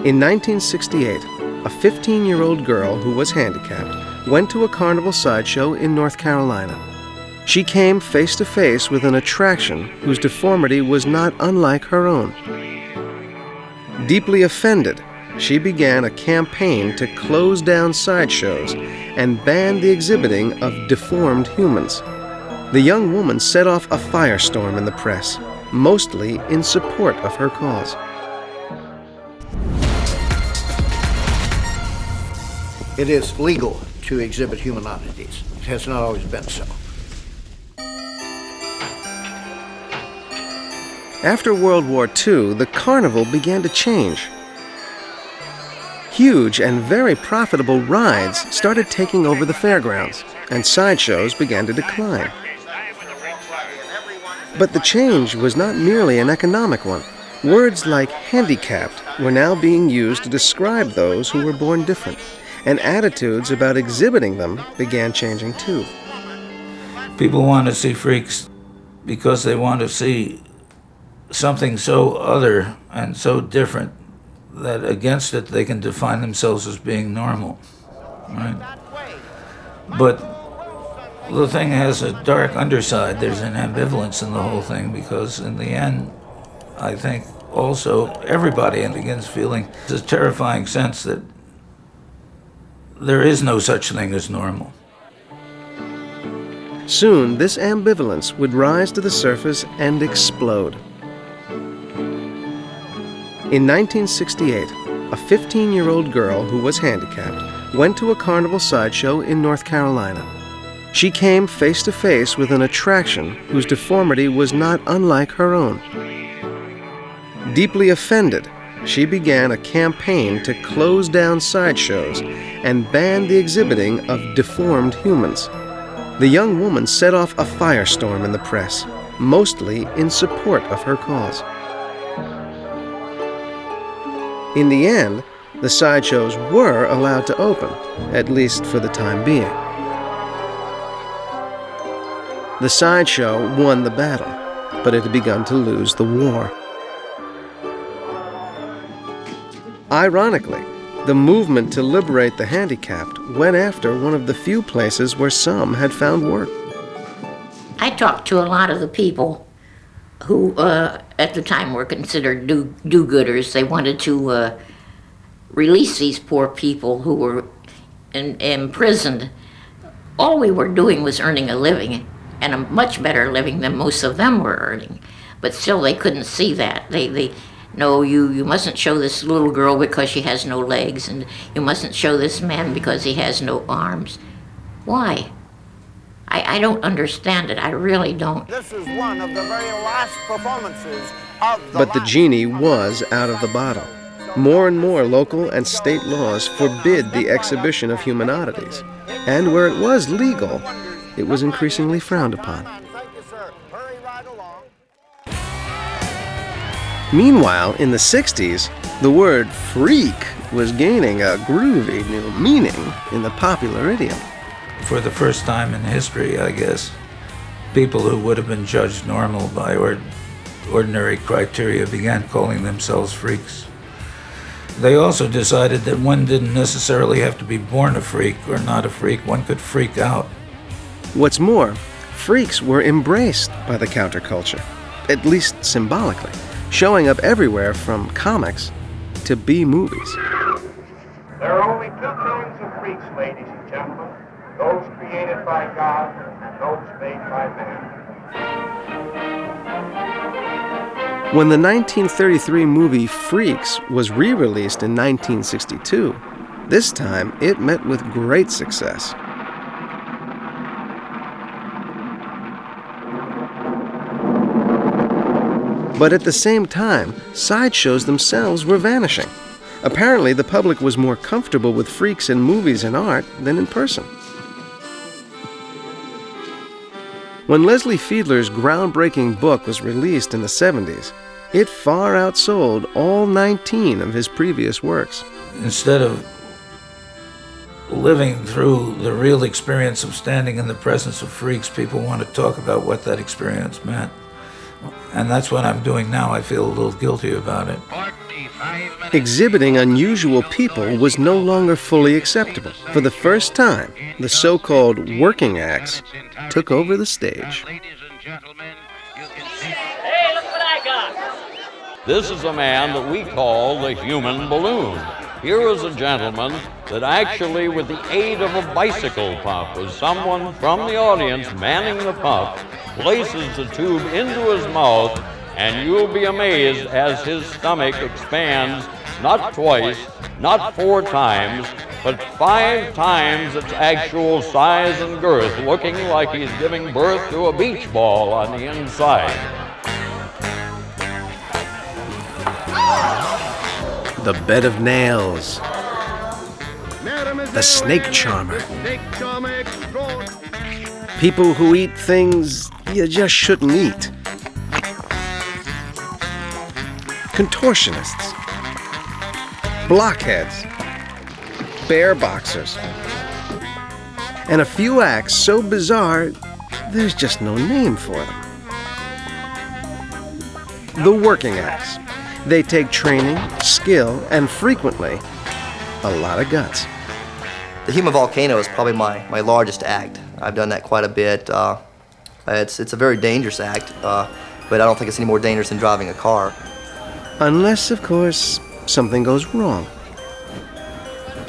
In 1968, a 15-year-old girl who was handicapped went to a carnival sideshow in North Carolina. She came face to face with an attraction whose deformity was not unlike her own. Deeply offended, she began a campaign to close down sideshows and ban the exhibiting of deformed humans. The young woman set off a firestorm in the press, mostly in support of her cause. It is legal to exhibit human oddities. It has not always been so. After World War II, the carnival began to change. Huge and very profitable rides started taking over the fairgrounds, and sideshows began to decline. But the change was not merely an economic one. Words like handicapped were now being used to describe those who were born different, and attitudes about exhibiting them began changing too. People want to see freaks because they want to see something so other and so different that against it they can define themselves as being normal, right? But the thing has a dark underside. There's an ambivalence in the whole thing because in the end, I think also everybody begins feeling this terrifying sense that there is no such thing as normal. Soon, this ambivalence would rise to the surface and explode. In 1968, a 15-year-old girl who was handicapped went to a carnival sideshow in North Carolina. She came face to face with an attraction whose deformity was not unlike her own. Deeply offended, she began a campaign to close down sideshows and ban the exhibiting of deformed humans. The young woman set off a firestorm in the press, mostly in support of her cause. In the end, the sideshows were allowed to open, at least for the time being. The sideshow won the battle, but it had begun to lose the war. Ironically, the movement to liberate the handicapped went after one of the few places where some had found work. I talked to a lot of the people who at the time were considered do-gooders. They wanted to release these poor people who were imprisoned. All we were doing was earning a living, and a much better living than most of them were earning. But still, they couldn't see that. No, you mustn't show this little girl because she has no legs, and you mustn't show this man because he has no arms. Why? I don't understand it. I really don't. This is one of the very last performances of the But the genie was out of the bottle. More and more local and state laws forbid the exhibition of human oddities. And where it was legal, it was increasingly frowned upon. Meanwhile, in the 60s, the word freak was gaining a groovy new meaning in the popular idiom. For the first time in history, I guess, people who would have been judged normal by ordinary criteria began calling themselves freaks. They also decided that one didn't necessarily have to be born a freak or not a freak. One could freak out. What's more, freaks were embraced by the counterculture, at least symbolically, showing up everywhere from comics to B-movies. There are only two kinds of freaks, ladies and gentlemen. Those created by God and those made by man. When the 1933 movie Freaks was re-released in 1962, this time it met with great success. But at the same time, sideshows themselves were vanishing. Apparently, the public was more comfortable with freaks in movies and art than in person. When Leslie Fiedler's groundbreaking book was released in the 70s, it far outsold all 19 of his previous works. Instead of living through the real experience of standing in the presence of freaks, people want to talk about what that experience meant. And that's what I'm doing now. I feel a little guilty about it. Exhibiting unusual people was no longer fully acceptable. For the first time, the so-called working acts took over the stage. Hey, look what I got! This is a man that we call the human balloon. Here is a gentleman that actually, with the aid of a bicycle pump, with someone from the audience manning the pump, places the tube into his mouth, and you'll be amazed as his stomach expands, not twice, not 4 times, but 5 times its actual size and girth, looking like he's giving birth to a beach ball on the inside. The bed of nails. The snake charmer. People who eat things you just shouldn't eat. Contortionists. Blockheads. Bear boxers. And a few acts so bizarre, there's just no name for them. The working acts. They take training, skill, and frequently, a lot of guts. The human volcano is probably my largest act. I've done that quite a bit. It's a very dangerous act, but I don't think it's any more dangerous than driving a car. Unless, of course, something goes wrong.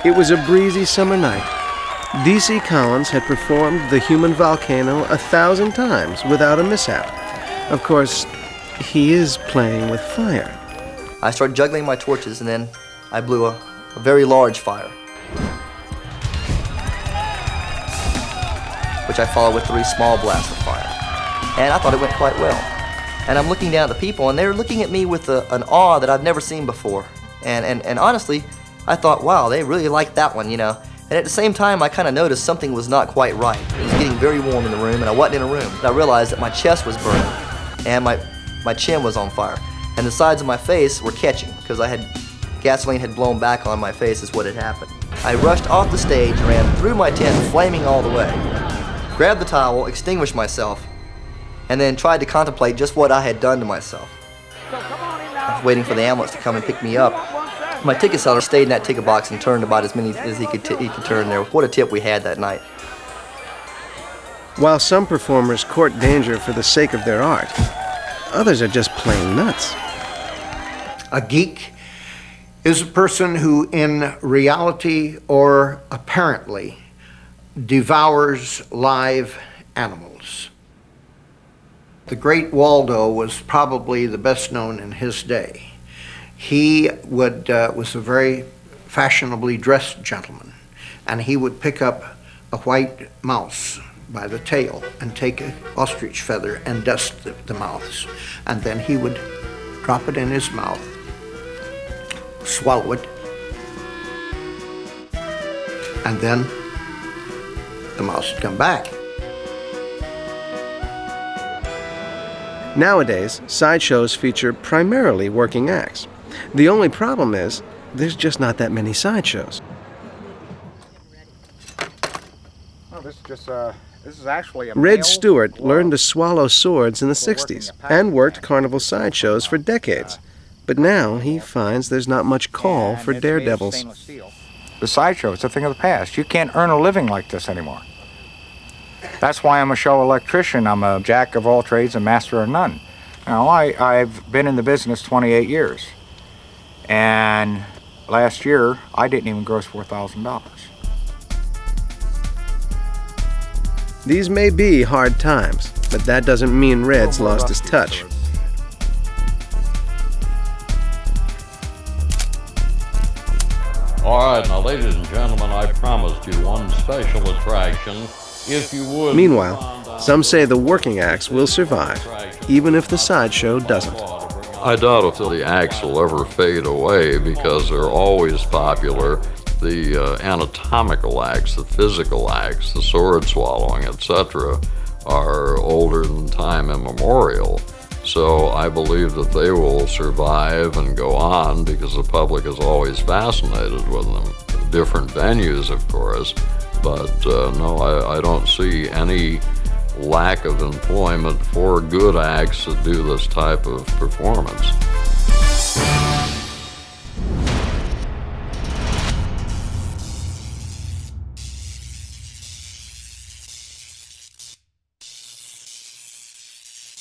It was a breezy summer night. D.C. Collins had performed the human volcano 1,000 times without a mishap. Of course, he is playing with fire. I started juggling my torches, and then I blew a very large fire, which I followed with 3 small blasts of fire. And I thought it went quite well. And I'm looking down at the people, and they're looking at me with an awe that I've never seen before. And honestly, I thought, wow, they really liked that one, you know. And at the same time, I kind of noticed something was not quite right. It was getting very warm in the room, and I wasn't in a room. And I realized that my chest was burning, and my chin was on fire. And the sides of my face were catching because gasoline had blown back on my face is what had happened. I rushed off the stage, ran through my tent, flaming all the way, grabbed the towel, extinguished myself, and then tried to contemplate just what I had done to myself. I was waiting for the ambulance to come and pick me up. My ticket seller stayed in that ticket box and turned about as many as he could turn there. What a tip we had that night. While some performers court danger for the sake of their art, others are just plain nuts. A geek is a person who, in reality or apparently, devours live animals. The great Waldo was probably the best known in his day. He was a very fashionably dressed gentleman, and he would pick up a white mouse by the tail and take an ostrich feather and dust the mouths. And then he would drop it in his mouth, swallow it, and then the mouse would come back. Nowadays, sideshows feature primarily working acts. The only problem is, there's just not that many sideshows. Oh, this is actually a Red male Stewart glove learned to swallow swords in the for working 60s a pack and worked pack. carnival sideshows for decades. But now he finds there's not much call and for it's made of daredevils. stainless steel. The sideshow is a thing of the past. You can't earn a living like this anymore. That's why I'm a show electrician. I'm a jack of all trades and master of none. Now, I've been in the business 28 years. And last year, I didn't even gross $4,000. These may be hard times, but that doesn't mean Red's lost his touch. All right, now, ladies and gentlemen, I promised you one special attraction. If you would... Meanwhile, some say the working acts will survive, even if the sideshow doesn't. I doubt if the acts will ever fade away because they're always popular. The anatomical acts, the physical acts, the sword swallowing, etc., are older than time immemorial. So I believe that they will survive and go on because the public is always fascinated with them. Different venues, of course, but no, I don't see any lack of employment for good acts that do this type of performance.